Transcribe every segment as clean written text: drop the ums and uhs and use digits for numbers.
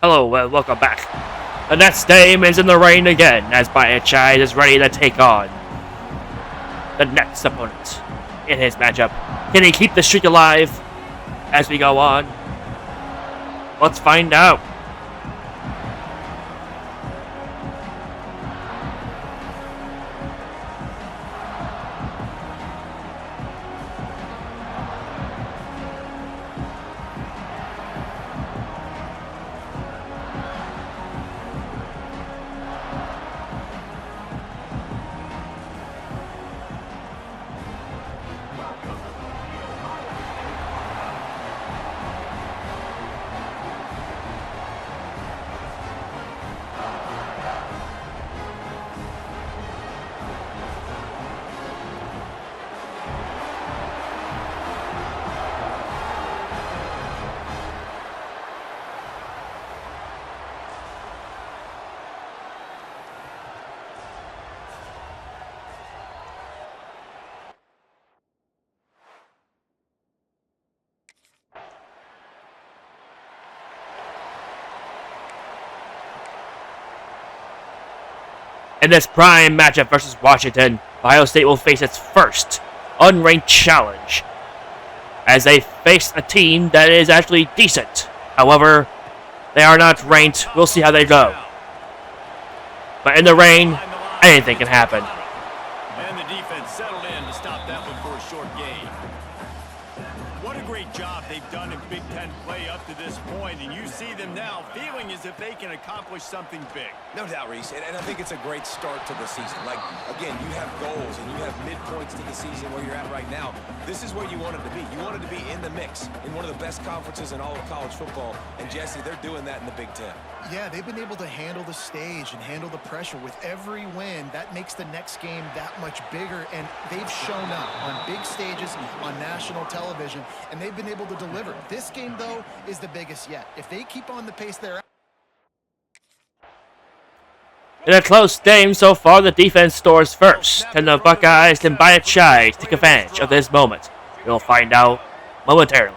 Hello and welcome back. The next game is in the rain again as Biyyek is ready to take on the next opponent in his matchup. Can he keep the streak alive as we go on? Let's find out. In this prime matchup versus Washington, Ohio State will face its first unranked challenge as they face a team that is actually decent. However, they are not ranked. We'll see how they go. But in the rain, anything can happen. And the defense settled in to stop that one for a short gain. What a great job they've done in Big Ten play up to this point, and you see them now feeling as if they can accomplish something big. No doubt, Reese, and I think it's a great start to the season. Like, again, you have goals and you have midpoints to the season where you're at right now. This is where you wanted to be. You wanted to be in the mix in one of the best conferences in all of college football, and Jesse, they're doing that in the Big Ten. Yeah, they've been able to handle the stage and handle the pressure. With every win, that makes the next game that much bigger, and they've shown up on big stages, on national television, and they've been able to deliver. This game, though, is the biggest yet. If they keep on the pace they're at. In a close game so far, the defense scores first. Can the Buckeyes and Biyyek take advantage of this moment? We'll find out momentarily.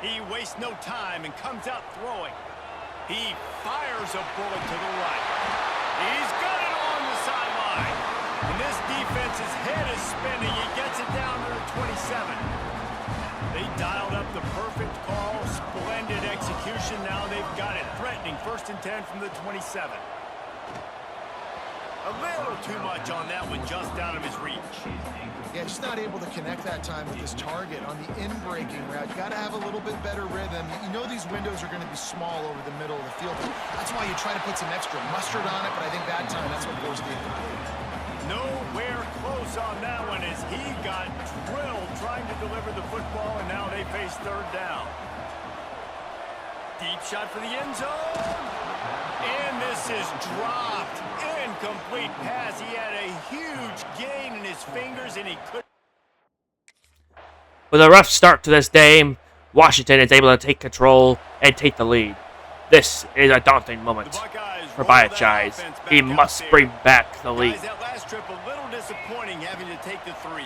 He wastes no time and comes out throwing. He fires a bullet to the right. He's got it on the sideline. And this defense's head is spinning. He gets it down to the 27. They dialed up the perfect call. Splendid execution. Now they've got it. Threatening 1st and 10 from the 27. A little too much on that one, just out of his reach. Yeah, just not able to connect that time with his target on the in-breaking route. You got to have a little bit better rhythm. You know these windows are going to be small over the middle of the field. That's why you try to put some extra mustard on it, but I think that time that's what forced the incomplete. Nowhere close on that one as he got drilled trying to deliver the football, and now they face 3rd down. Deep shot for the end zone. And this is dropped. Incomplete pass. He had a huge gain in his fingers, and he couldn't. With a rough start to this game, Washington is able to take control and take the lead. This is a daunting moment for Biyyek. He must bring back the lead. Guys, that last trip a little disappointing having to take the 3.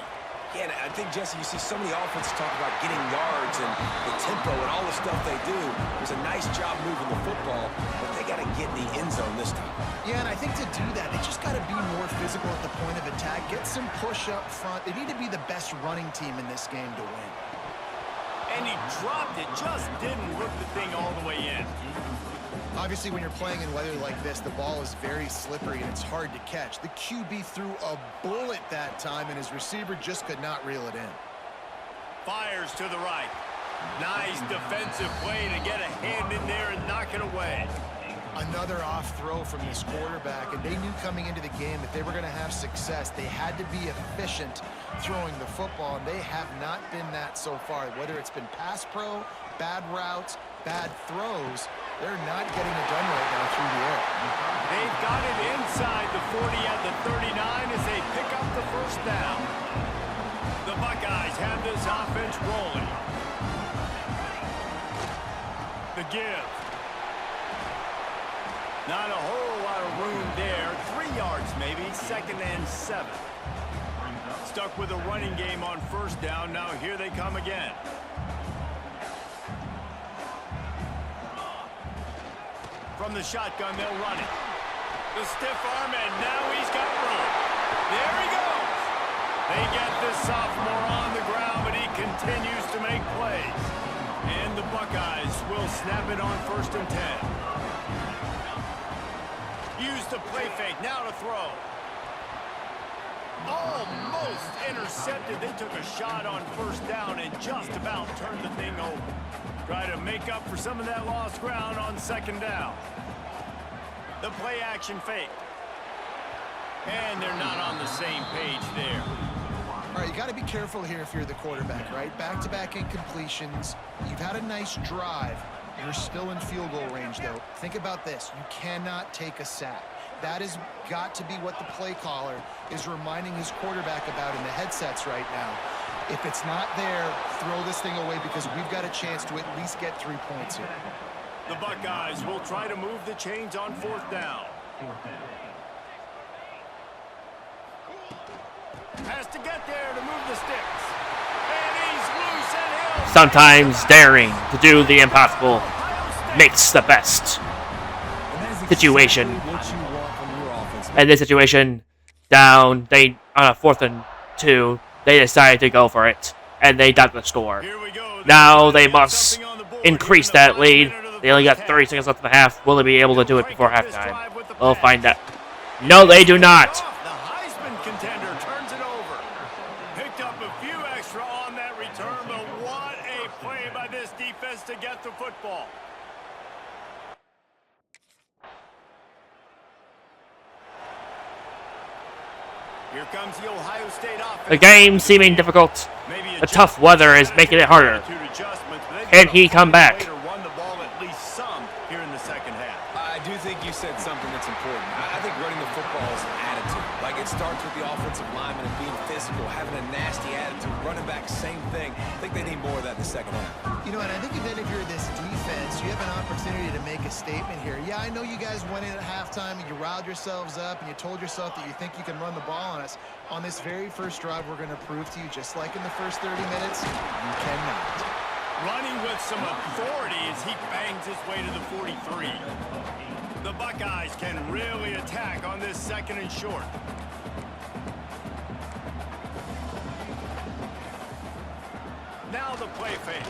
Yeah, and I think, Jesse, you see so many offenses talk about getting yards and the tempo and all the stuff they do. It was a nice job moving the football, but they got to get in the end zone this time. Yeah, and I think to do that, they just got to be more physical at the point of attack, get some push up front. They need to be the best running team in this game to win. And he dropped it, just didn't whip the thing all the way in. Obviously, when you're playing in weather like this, the ball is very slippery and it's hard to catch. The QB threw a bullet that time, and his receiver just could not reel it in. Fires to the right. Nice defensive play to get a hand in there and knock it away. Another off throw from this quarterback, and they knew coming into the game that they were going to have success. They had to be efficient throwing the football, and they have not been that so far. Whether it's been pass pro, bad routes, bad throws, they're not getting it done right now through the air. They've got it inside the 40 at the 39 as they pick up the 1st down. The Buckeyes have this offense rolling. The give. Not a whole lot of room there. 3 yards maybe, 2nd and 7. Stuck with a running game on 1st down. Now here they come again. From the shotgun, they'll run it. The stiff arm, and now he's got room. There he goes. They get this sophomore on the ground, but he continues to make plays. And the Buckeyes will snap it on 1st and 10. Use the play fake, now to throw. Almost intercepted. They took a shot on 1st down and just about turned the thing over. Try to make up for some of that lost ground on 2nd down. The play action fake. And they're not on the same page there. All right, you got to be careful here if you're the quarterback, right? Back-to-back incompletions. You've had a nice drive. You're still in field goal range, though. Think about this. You cannot take a sack. That has got to be what the play caller is reminding his quarterback about in the headsets right now. If it's not there, throw this thing away because we've got a chance to at least get 3 points here. The Buckeyes will try to move the chains on 4th down. Has to get there to move the sticks. And he's loose and he'll... Sometimes daring to do the impossible makes the best situation. In this situation, down, on a 4th and 2, they decided to go for it, and they got the score. Now they must increase that lead. They only got 30 seconds left in the half. Will they be able to do it before halftime? We'll find out. No, they do not. The Heisman contender turns it over. Picked up a few extra on that return, but what a play by this defense to get the football. Here comes the Ohio State offense. The game seeming difficult. The tough weather is making it harder. Can he come back? I do think you said something that's important. I think running the football is an attitude. Like, it starts with the offensive lineman and being physical, having a nasty attitude. Running back, same thing. I think they need more of that in the 2nd half. You know, and I think if you're this defense, you have an opportunity to make a statement here. Yeah, I know you guys went in at halftime and you riled yourselves up and you told yourself that you think you can run the ball on us. On this very first drive, we're going to prove to you, just like in the first 30 minutes, you cannot. Running with some authority as he bangs his way to the 43. The Buckeyes can really attack on this 2nd and short. Now the play fake.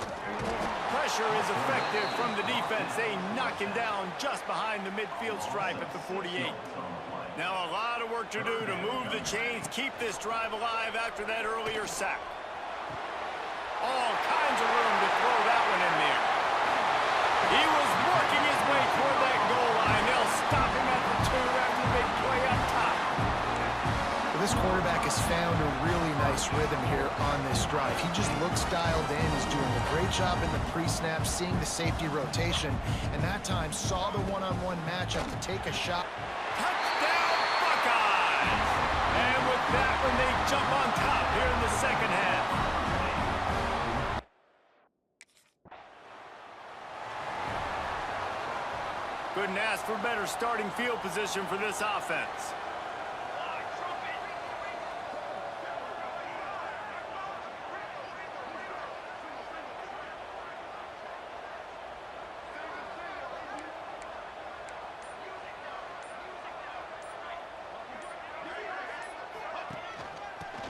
Pressure is effective from the defense. They knock him down just behind the midfield stripe at the 48. Now a lot of work to do to move the chains, keep this drive alive after that earlier sack. All kinds of room to throw that one in there. He was working his way toward that goal line. They'll stop him at the 2 after the big play up top. Well, this quarterback has found a really nice rhythm here on this drive. He just looks dialed in. He's doing a great job in the pre-snap, seeing the safety rotation, and that time saw the one-on-one matchup to take a shot. Touchdown, Buckeyes! And with that one, they jump on top here in the 2nd half. Couldn't ask for better starting field position for this offense.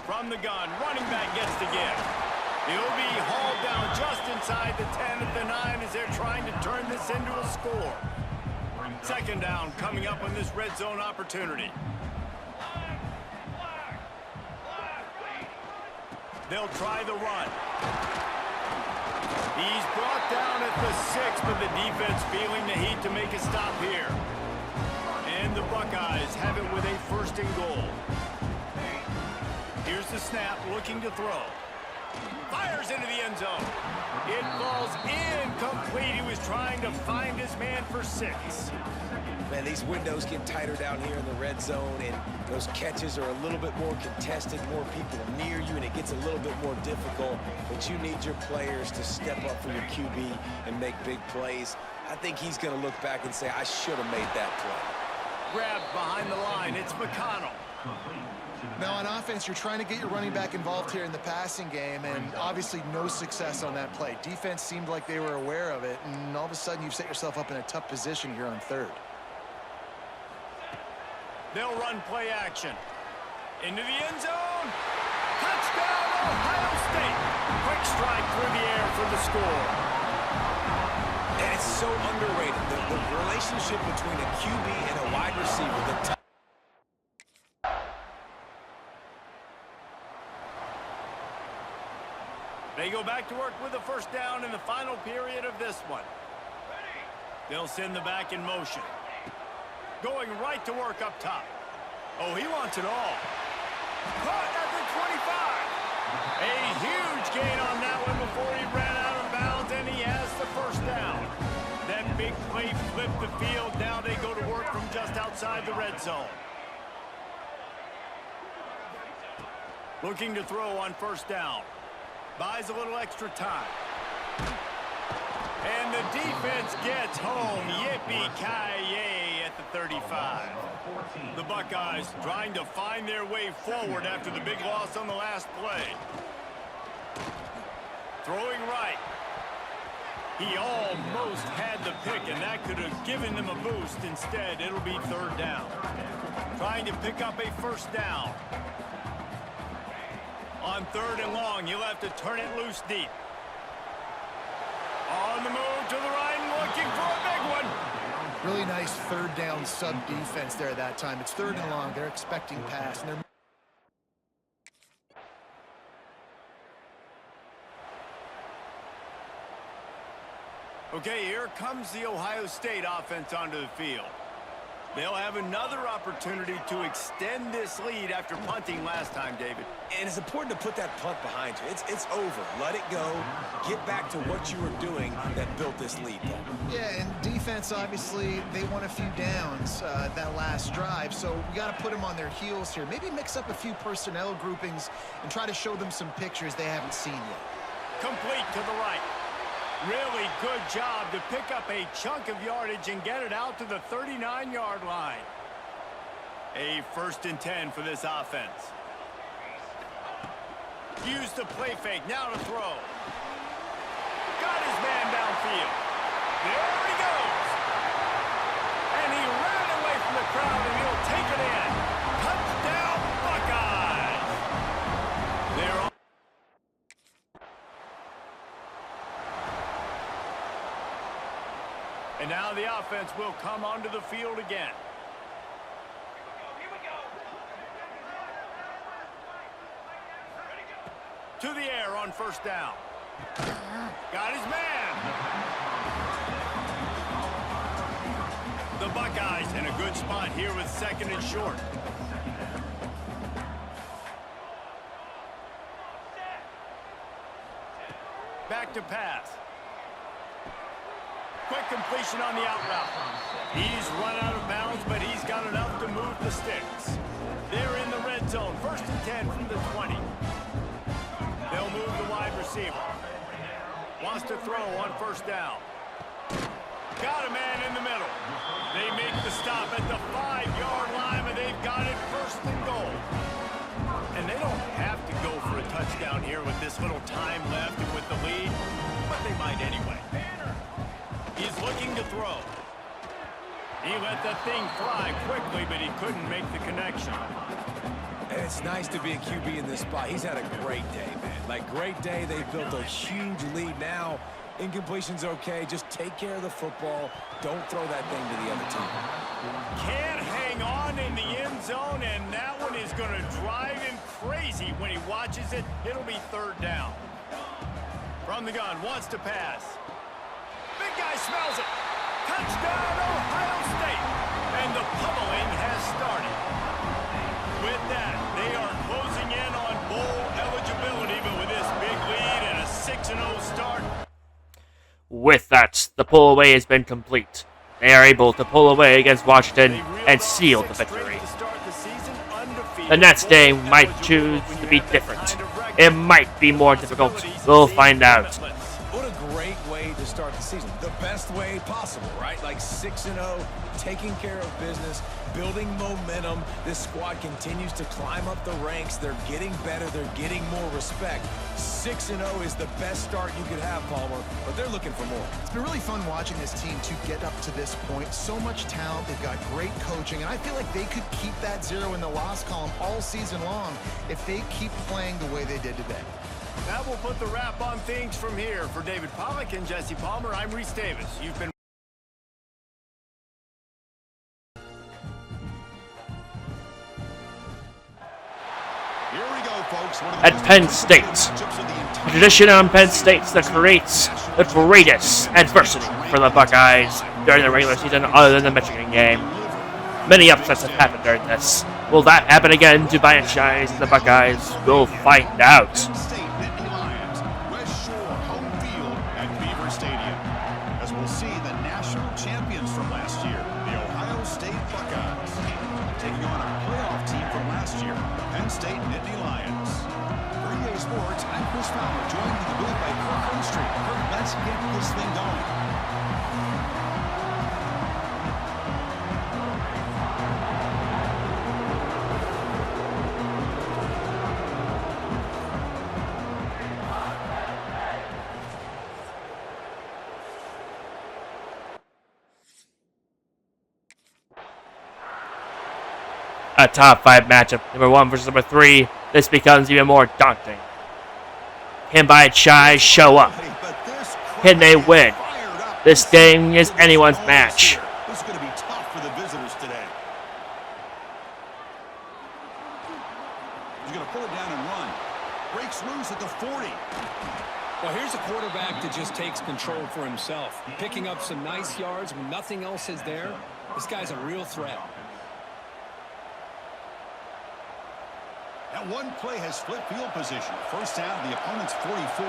From the gun, running back gets the gift. He'll be hauled down just inside the 10 at the 9 as they're trying to turn this into a score. 2nd down coming up on this red zone opportunity. They'll try the run. He's brought down at the 6, but the defense feeling the heat to make a stop here. And the Buckeyes have it with a 1st and goal. Here's the snap, looking to throw. Fires into the end zone. It falls incomplete. He was trying to find his man for 6. Man, these windows get tighter down here in the red zone, and those catches are a little bit more contested, more people near you, and it gets a little bit more difficult. But you need your players to step up for your QB and make big plays. I think he's going to look back and say, I should have made that play. Grabbed behind the line. It's McConnell. Now on offense, you're trying to get your running back involved here in the passing game, and obviously no success on that play. Defense seemed like they were aware of it, and all of a sudden you've set yourself up in a tough position here on third. They'll run play action. Into the end zone. Touchdown, Ohio State. Quick strike through the air for the score. And it's so underrated. The relationship between a QB and a wide receiver. They go back to work with a first down in the final period of this one. They'll send the back in motion. Going right to work up top. Oh, he wants it all. Caught at the 25. A huge gain on that one before he ran out of bounds, and he has the first down. That big play flipped the field. Now they go to work from just outside the red zone. Looking to throw on first down. Buys a little extra time. And the defense gets home. Yippee-ki-yay at the 35. The Buckeyes trying to find their way forward after the big loss on the last play. Throwing right. He almost had the pick, and that could have given them a boost. Instead, it'll be third down. Trying to pick up a first down. On third and long, he'll have to turn it loose deep. On the move to the right, looking for a big one. Really nice third down sub defense there that time. It's third and long. They're expecting pass, and they're okay, here comes the Ohio State offense onto the field. They'll have another opportunity to extend this lead after punting last time, David. And it's important to put that punt behind you. It's over. Let it go. Get back to what you were doing that built this lead. yeah, and defense, obviously, they won a few downs that last drive, so we got to put them on their heels here. Maybe mix up a few personnel groupings and try to show them some pictures they haven't seen yet. Complete to the right. Really good job to pick up a chunk of yardage and get it out to the 39-yard line. A 1st and 10 for this offense. Use the play fake, now to throw. Got his man downfield. There he goes. And he ran away from the crowd, and he'll take it in. Touchdown, Buckeyes. They're on. And now the offense will come onto the field again. To the air on first down. Got his man. The Buckeyes in a good spot here with 2nd and short. Back to pass. Quick completion on the out route. He's run out of bounds, but he's got enough to move the sticks. They're in the red zone. 1st and 10 from the 20. They'll move the wide receiver. Wants to throw on first down. Got a man in the middle. They make the stop at the 5-yard line, but they've got it 1st and goal. And they don't have to go for a touchdown here with this little time left and with the lead, but they might anyway. He's looking to throw. He let the thing fly quickly, but he couldn't make the connection. And it's nice to be a QB in this spot. He's had a great day, man. Like, great day. They've built a huge lead now. Incompletion's okay. Just take care of the football. Don't throw that thing to the other team. Can't hang on in the end zone, and that one is going to drive him crazy when he watches it. It'll be third down. From the gun, wants to pass. Big guy smells it. Touchdown, Ohio State. And the pummeling has started. With that, they are closing in on bowl eligibility, but with this big lead and a 6-0 start. With that, the pull away has been complete. They are able to pull away against Washington and seal the victory. The next day might choose to be different. It might be more difficult. We'll find out. What a great way to start the season. The best way possible, right? Like 6-0, taking care of business, building momentum. This squad continues to climb up the ranks. They're getting better. They're getting more respect. 6-0 is the best start you could have, Palmer, but they're looking for more. It's been really fun watching this team to get up to this point. So much talent. They've got great coaching, and I feel like they could keep that 0 in the loss column all season long if they keep playing the way they did today. That will put the wrap on things from here. For David Pollack and Jesse Palmer, I'm Reese Davis. You've been... Here we go, folks. At Penn State, a tradition on Penn State that creates the greatest adversity for the Buckeyes during the regular season other than the Michigan game. Many upsets have happened during this. Will that happen again to Biyyek and the Buckeyes? We'll find out. State Nittany Lions, West Shore home field at Beaver Stadium, as we'll see the national champions from last year, the Ohio State Buckeyes, taking on a playoff team from last year, Penn State Nittany Lions. For EA Sports, I'm Chris Fowler, joined in the booth by Kirk Home. Kirk, let's get this thing going. A top 5 matchup, number 1 versus number 3. This becomes even more daunting. Can Biyyek show up? Can they win? This game is anyone's match. This is going to be tough for the visitors today. He's going to pull it down and run. Breaks loose at the 40. Well, here's a quarterback that just takes control for himself. Picking up some nice yards when nothing else is there. This guy's a real threat. That one play has split field position. First down, the opponent's 44.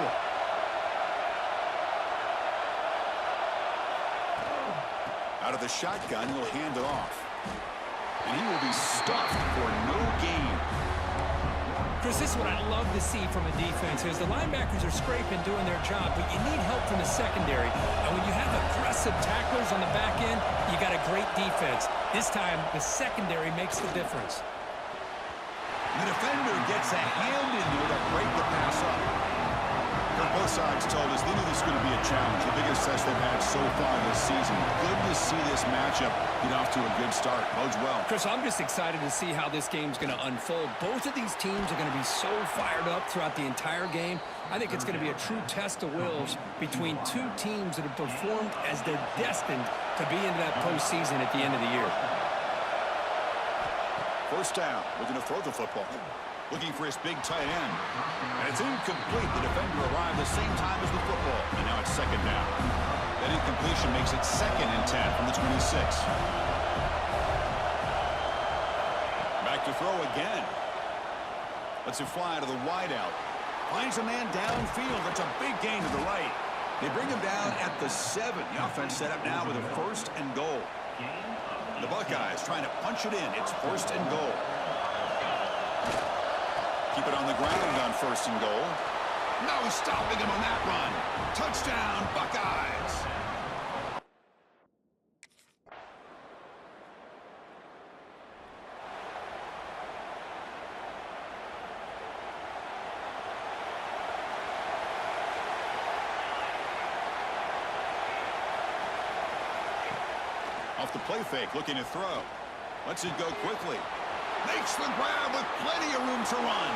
Out of the shotgun, he'll hand it off. And he will be stuffed for no gain. Chris, this is what I love to see from a defense is the linebackers are scraping, doing their job, but you need help from the secondary. And when you have aggressive tacklers on the back end, you got a great defense. This time, the secondary makes the difference. The defender gets a hand in there to break the pass up. Both sides told us they knew this was going to be a challenge, the biggest test they've had so far this season. Good to see this matchup get off to a good start. Bodes well. Chris, I'm just excited to see how this game's going to unfold. Both of these teams are going to be so fired up throughout the entire game. I think it's going to be a true test of wills between two teams that have performed as they're destined to be into that postseason at the end of the year. First down, looking to throw the football. Looking for his big tight end. And it's incomplete. The defender arrived the same time as the football. And now it's second down. That incompletion makes it 2nd and 10 from the 26. Back to throw again. Lets it fly to the wideout. Finds a man downfield. That's a big gain to the right. They bring him down at the 7. The offense set up now with a 1st and goal. The Buckeyes trying to punch it in. It's 1st and goal. Keep it on the ground on 1st and goal. No stopping him on that run. Touchdown, Buckeyes. Off the play fake, looking to throw. Lets it go quickly. Makes the grab with plenty of room to run.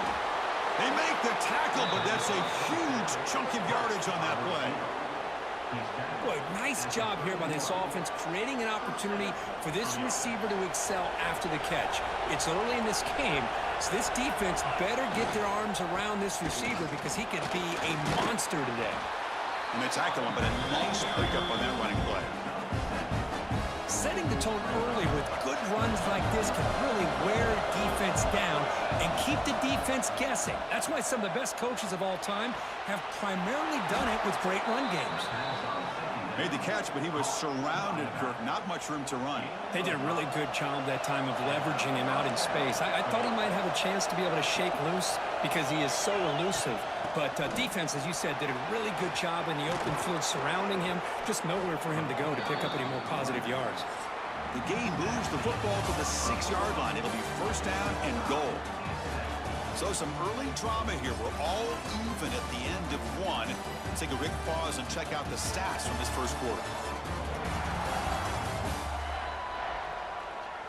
They make the tackle, but that's a huge chunk of yardage on that play. Boy, nice job here by this offense, creating an opportunity for this receiver to excel after the catch. It's early in this game, so this defense better get their arms around this receiver because he could be a monster today. And they tackle him, but a nice pickup on that running play. Setting the tone early with good runs like this can really wear defense down and keep the defense guessing. That's why some of the best coaches of all time have primarily done it with great run games. Made the catch, but he was surrounded, Kirk. Not much room to run. They did a really good job that time of leveraging him out in space. I thought he might have a chance to be able to shake loose because he is so elusive. But defense, as you said, did a really good job in the open field surrounding him. Just nowhere for him to go to pick up any more positive yards. The game moves the football to the 6-yard line. It'll be first down and goal. So some early drama here. We're all even at the end of one. Let's take a quick pause and check out the stats from this first quarter.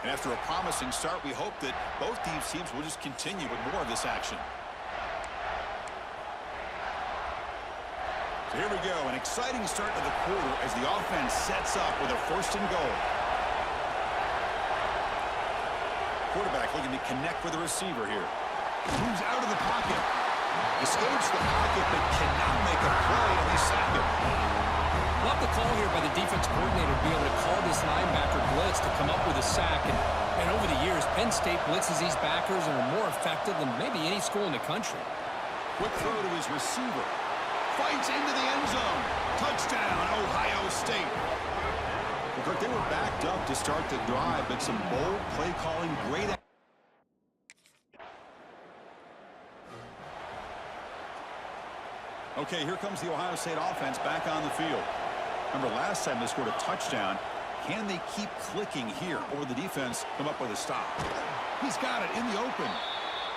And after a promising start, we hope that both these teams will just continue with more of this action. So here we go. An exciting start to the quarter as the offense sets up with a first and goal. Quarterback looking to connect with the receiver here. Moves out of the pocket. Escapes the pocket, but cannot make a play, and they sack him. Love the call here by the defense coordinator to be able to call this linebacker blitz to come up with a sack. And over the years, Penn State blitzes these backers and are more effective than maybe any school in the country. Quick throw to his receiver. Fights into the end zone. Touchdown, Ohio State. Well, Kirk, they were backed up to start the drive, but some bold play calling, great. Okay, here comes the Ohio State offense back on the field. Remember, last time they scored a touchdown. Can they keep clicking here, or will the defense come up with a stop? He's got it in the open.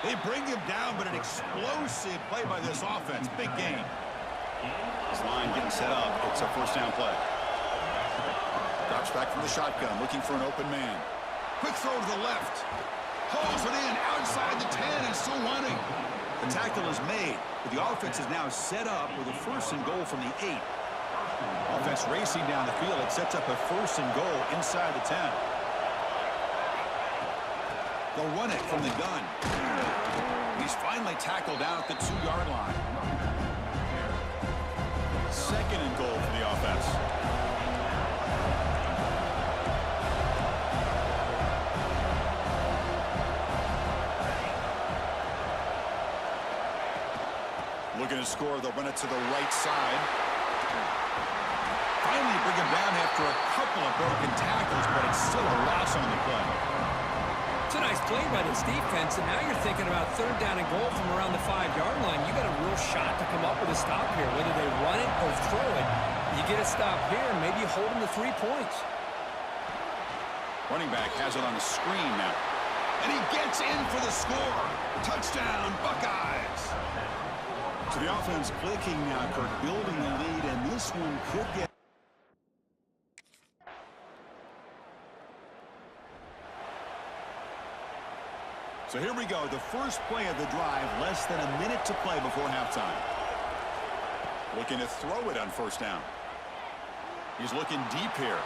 They bring him down, but an explosive play by this offense. Big game. This line getting set up. It's a first down play. Drops back from the shotgun, looking for an open man. Quick throw to the left. Pulls it in outside the 10 and still running. The tackle is made, but the offense is now set up with a first and goal from the 8. Offense racing down the field. It sets up a first and goal inside the 10. They'll run it from the gun. He's finally tackled down at the 2-yard line. Second and goal for the offense. Looking to score, they'll run it to the right side. Finally bring him down after a couple of broken tackles, but it's still a loss on the play. It's a nice play by this defense, and now you're thinking about third down and goal from around the 5-yard line. You got a real shot to come up with a stop here, whether they run it or throw it. You get a stop here, and maybe you hold them to 3 points. Running back has it on the screen now. And he gets in for the score. Touchdown, Buckeyes. So the offense clicking now, Kirk, building a lead, and this one could get. So here we go, the first play of the drive, less than a minute to play before halftime. Looking to throw it on first down. He's looking deep here.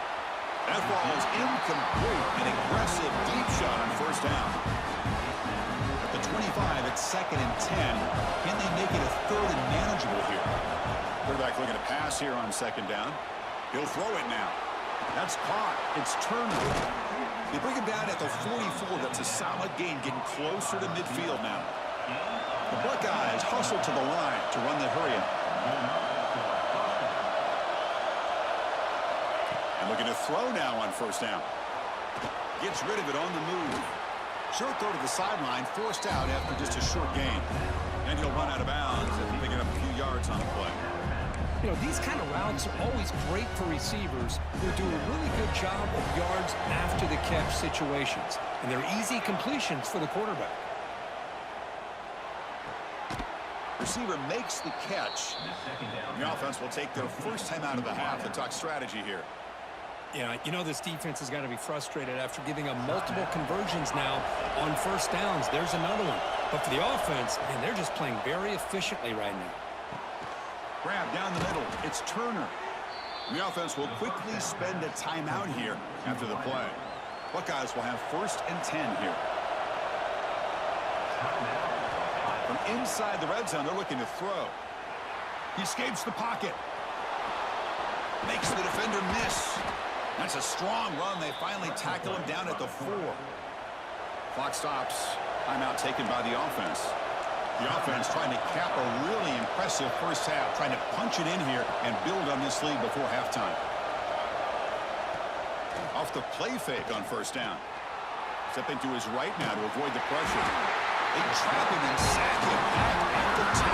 That ball is incomplete. An aggressive deep shot on first down. At the 25, it's 2nd and 10. Can they make it a 3rd and manageable here? Quarterback looking to pass here on 2nd down. He'll throw it now. That's caught. It's Turner. They bring him down at the 44. That's a solid gain, getting closer to midfield now. The Buckeyes hustle to the line to run the hurry up. And looking to throw now on first down. Gets rid of it on the move. Short throw to the sideline, forced out after just a short gain. And he'll run out of bounds after picking up a few yards on the play. You know, these kind of routes are always great for receivers who do a really good job of yards after the catch situations. And they're easy completions for the quarterback. Receiver makes the catch. The offense will take their first time out of the half to talk strategy here. Yeah, you know this defense has got to be frustrated after giving up multiple conversions now on first downs. There's another one. But for the offense, man, they're just playing very efficiently right now. Grab down the middle. It's Turner. The offense will quickly spend a timeout here after the play. Buckeyes will have 1st and 10 here. From inside the red zone, they're looking to throw. He escapes the pocket. Makes the defender miss. That's a strong run. They finally tackle him down at the 4. Clock stops. Timeout taken by the offense. The offense trying to cap a really impressive first half, trying to punch it in here and build on this lead before halftime. Off the play fake on first down. Stepping to his right now to avoid the pressure. They trap him and sack him back at the 10.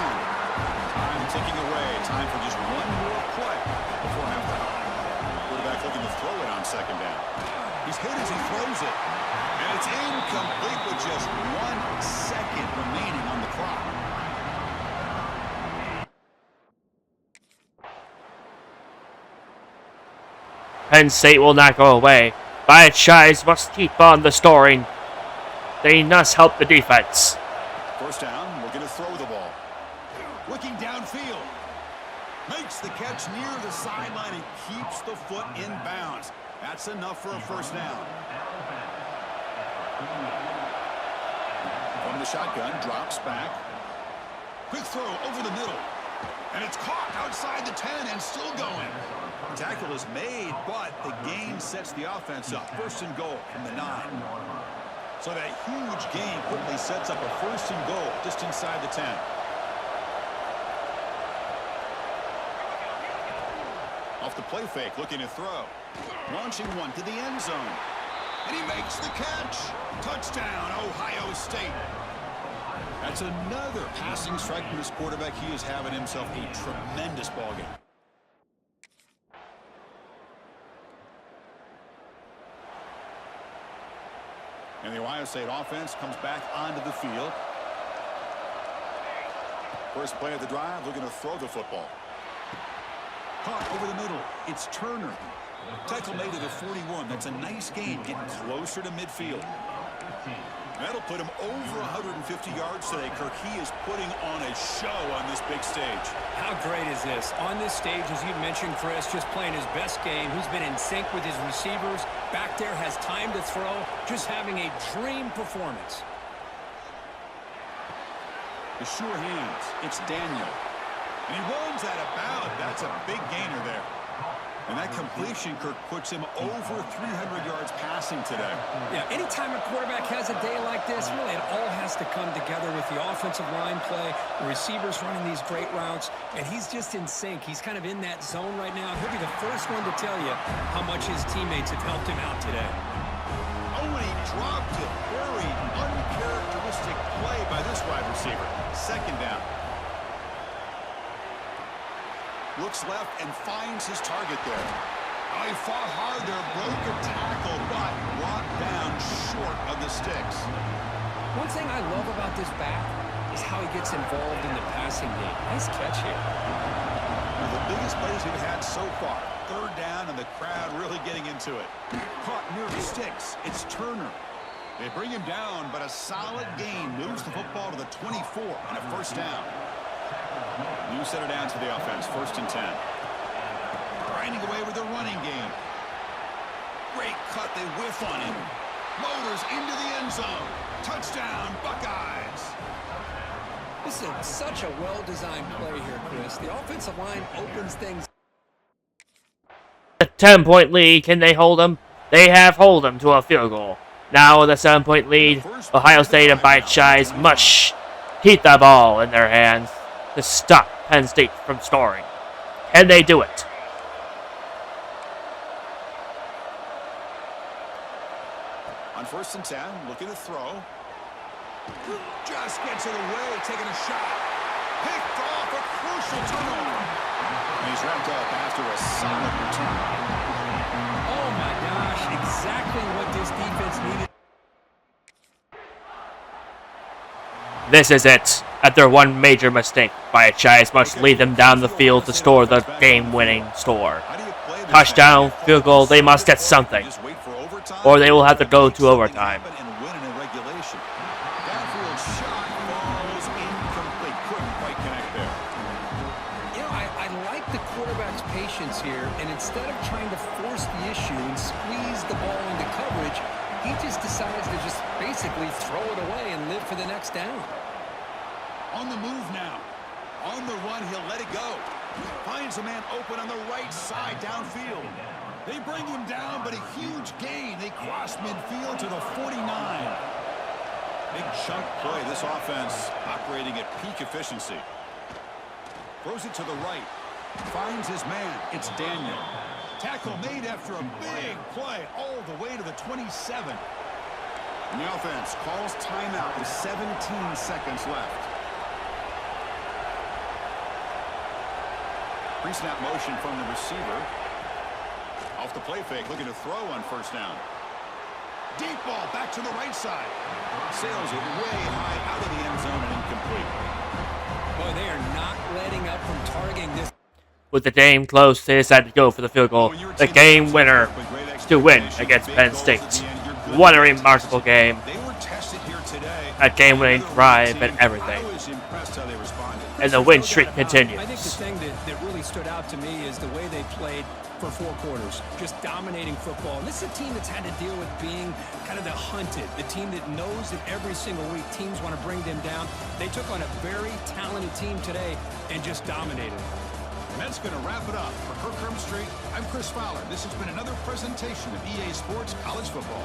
Time ticking away. Time for just one more play before halftime. Quarterback looking to throw it on second down. He's hit as he throws it. And it's incomplete with just 1 second remaining on the clock. Penn State will not go away. Biyyek must keep on the scoring. They must help the defense. First down, looking to throw the ball. Looking downfield. Makes the catch near the sideline and keeps the foot in bounds. That's enough for a first down. From the shotgun, drops back. Quick throw over the middle. And it's caught outside the 10 and still going. The tackle is made, but the gain sets the offense up. First and goal from the 9. So that huge gain quickly sets up a first and goal just inside the 10. Off the play fake, looking to throw. Launching one to the end zone. And he makes the catch. Touchdown, Ohio State. That's another passing strike from this quarterback. He is having himself a tremendous ballgame. And the Ohio State offense comes back onto the field. First play of the drive, looking to throw the football. Caught over the middle. It's Turner. Tackle made at the 41. That's a nice gain, getting closer to midfield. That'll put him over 150 yards today, Kirk. He is putting on a show on this big stage. How great is this? On this stage, as you mentioned, Chris, just playing his best game. He's been in sync with his receivers. Back there, has time to throw. Just having a dream performance. The sure hands. It's Daniel. And he runs out of bounds. That's a big gainer there. And that completion, Kirk, puts him over 300 yards passing today. Yeah, anytime a quarterback has a day like this, really it all has to come together with the offensive line play, the receivers running these great routes, and he's just in sync. He's kind of in that zone right now. He'll be the first one to tell you how much his teammates have helped him out today. Oh, and he dropped it. Very uncharacteristic play by this wide receiver. Second down. Looks left and finds his target there. Oh, he fought hard there, broke a tackle, but brought down short of the sticks. One thing I love about this back is how he gets involved in the passing game. Nice catch here. One of the biggest plays we've had so far. Third down and the crowd really getting into it. Caught near the sticks. It's Turner. They bring him down, but a solid gain moves the football to the 24 and a first down. New center down to the offense, first and 10. Grinding away with the running game. Great cut, they whiff on him. Motors into the end zone. Touchdown, Buckeyes. This is such a well-designed play here, Chris. The offensive line opens things. A 10-point lead, can they hold them? They have hold them to a field goal. Now with a 7-point lead, Ohio State and Biyyek must keep the ball in their hands to stop Penn State from scoring. Can they do it? On first and 10, looking to throw. Just gets it away, taking a shot. Picked off, a crucial turnover. And he's wrapped up after a solid return. Oh my gosh, exactly what this defense needed. This is it. After one major mistake, Biyyek must lead them down the field to score the game-winning score. Touchdown, field goal, they must get something, or they will have to go to overtime. You know, I like the quarterback's patience here, and instead of trying to force the issue and squeeze the ball into coverage, he just decides to just basically throw it away and live for the next down. On the move now. On the run, he'll let it go. Finds a man open on the right side downfield. They bring him down, but a huge gain. They cross midfield to the 49. Big chunk play. This offense operating at peak efficiency. Throws it to the right. Finds his man. It's Daniel. Tackle made after a big play all the way to the 27. And the offense calls timeout with 17 seconds left. Pre-snap motion from the receiver. Off the play fake, looking to throw on first down. Deep ball back to the right side. Sails it way high out of the end zone and incomplete. Boy, they are not letting up from targeting this. With the game close, they decided to go for the field goal, the game winner, to win against Penn State. What a remarkable game. A game-winning drive and everything. And the win streak continues. I think the thing that really stood out to me is the way they played for 4 quarters, just dominating football. And this is a team that's had to deal with being kind of the hunted, the team that knows that every single week teams want to bring them down. They took on a very talented team today and just dominated. And that's going to wrap it up. For Kirk Street, I'm Chris Fowler. This has been another presentation of EA Sports College Football.